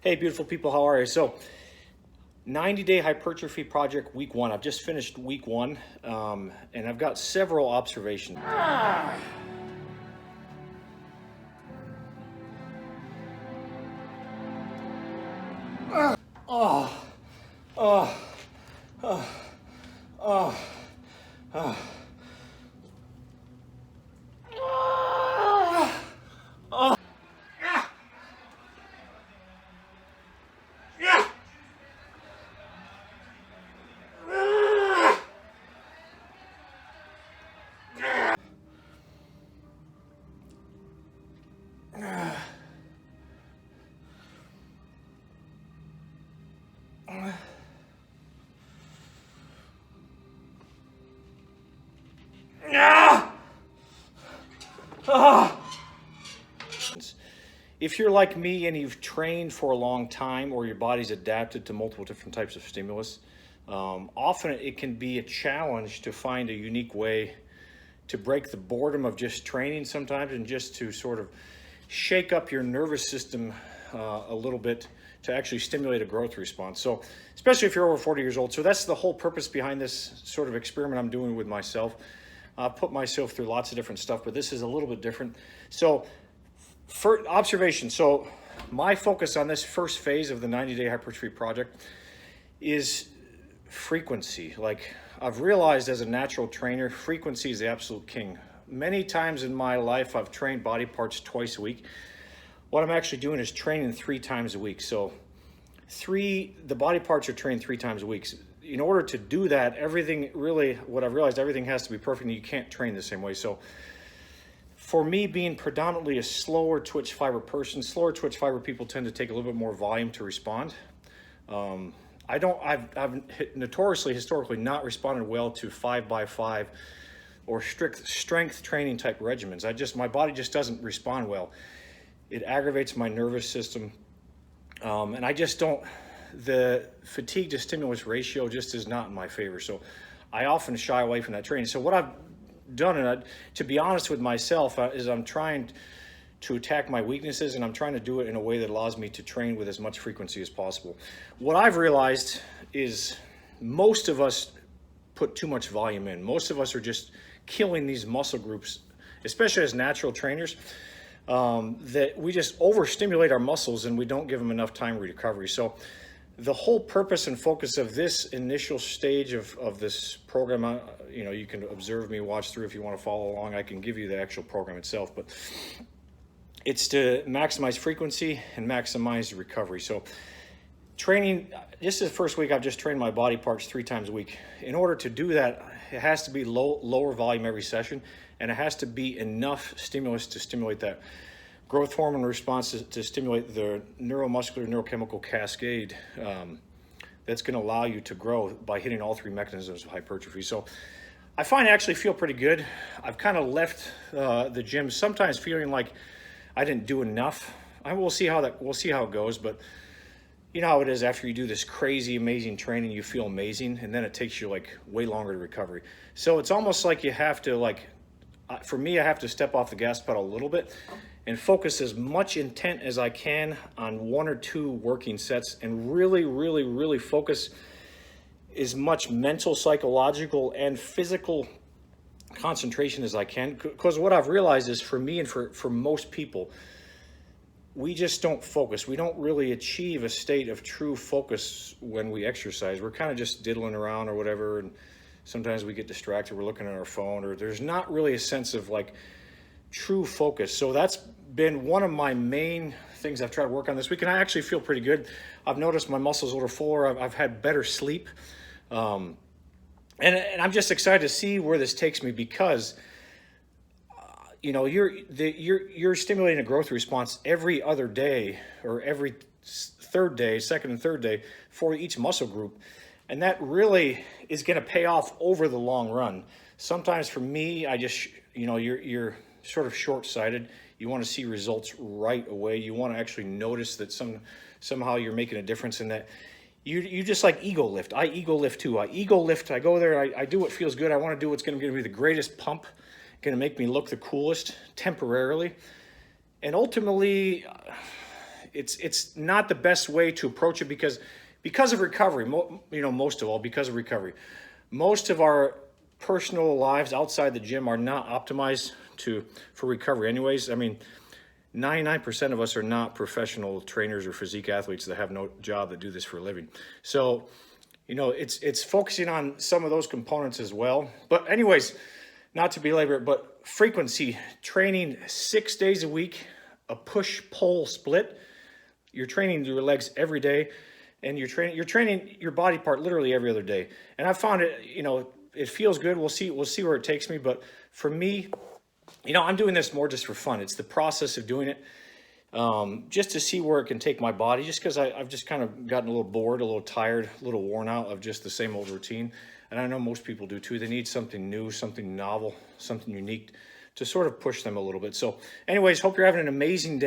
Hey, beautiful people, how are you? So, 90-day hypertrophy project week one. I've just finished week one, and I've got several observations. If you're like me and you've trained for a long time, or your body's adapted to multiple different types of stimulus, often it can be a challenge to find a unique way to break the boredom of just training sometimes, and just to sort of shake up your nervous system a little bit to actually stimulate a growth response. So especially if you're over 40 years old. So that's the whole purpose behind this sort of experiment I'm doing with myself. I've put myself through lots of different stuff, but this is a little bit different. So for observation, so my focus on this first phase of the 90-day hypertrophy project is frequency. Like, I've realized as a natural trainer, frequency is the absolute king. Many times in my life, I've trained body parts twice a week. What I'm actually doing is training 3 times a week. So the body parts are trained 3 times a week. In order to do that, everything really, what I've realized, everything has to be perfect, and you can't train the same way. So for me, being predominantly a slower twitch fiber person, slower twitch fiber people tend to take a little bit more volume to respond. I've notoriously, historically, not responded well to 5x5 or strict strength training type regimens. My body just doesn't respond well. It aggravates my nervous system. And I just don't, the fatigue to stimulus ratio just is not in my favor. So I often shy away from that training. So what I've done, and to be honest with myself, is I'm trying to attack my weaknesses, and I'm trying to do it in a way that allows me to train with as much frequency as possible. What I've realized is most of us put too much volume in. Most of us are just killing these muscle groups, especially as natural trainers, that we just overstimulate our muscles and we don't give them enough time recovery. So the whole purpose and focus of this initial stage of this program, you can observe me, watch through if you want to follow along. I can give you the actual program itself, but it's to maximize frequency and maximize recovery. So training, this is the first week I've just trained my body parts 3 times a week. In order to do that, it has to be lower volume every session, and it has to be enough stimulus to stimulate that growth hormone response, to stimulate the neuromuscular neurochemical cascade that's going to allow you to grow by hitting all 3 mechanisms of hypertrophy. So I find I actually feel pretty good. I've kind of left the gym sometimes feeling like I didn't do enough. We'll see how it goes, but you know how it is after you do this crazy, amazing training, you feel amazing, and then it takes you like way longer to recover. So it's almost like you have to, for me, I have to step off the gas pedal a little bit and focus as much intent as I can on 1 or 2 working sets, and really, really, really focus as much mental, psychological, and physical concentration as I can. Because what I've realized is, for me and for most people, we just don't focus. We don't really achieve a state of true focus when we exercise. We're kind of just diddling around or whatever, and sometimes we get distracted. We're looking at our phone, or there's not really a sense of true focus. So that's been one of my main things I've tried to work on this week, and I actually feel pretty good. I've noticed my muscles a little fuller. I've had better sleep. And I'm just excited to see where this takes me, because you're stimulating a growth response every other day, or every second and third day for each muscle group, and that really is going to pay off over the long run. Sometimes for me, I just you're sort of short-sighted. You want to see results right away. You want to actually notice that somehow you're making a difference in that. You just like ego lift. I ego lift too. I ego lift. I go there. I do what feels good. I want to do what's going to give me the greatest pump, going to make me look the coolest temporarily, and ultimately, it's not the best way to approach it because of recovery. Most of all, because of recovery. Most of our personal lives outside the gym are not optimized for recovery anyways. I mean, 99% of us are not professional trainers or physique athletes that have no job that do this for a living. So, it's focusing on some of those components as well. But anyways, not to belabor it, but frequency, training 6 days a week, a push-pull split. You're training your legs every day, and you're training your body part literally every other day. And I found it, it feels good. We'll see where it takes me. But for me, I'm doing this more just for fun. It's the process of doing it, just to see where it can take my body, just because I've just kind of gotten a little bored, a little tired, a little worn out of just the same old routine. And I know most people do too. They need something new, something novel, something unique to sort of push them a little bit. So anyways, hope you're having an amazing day.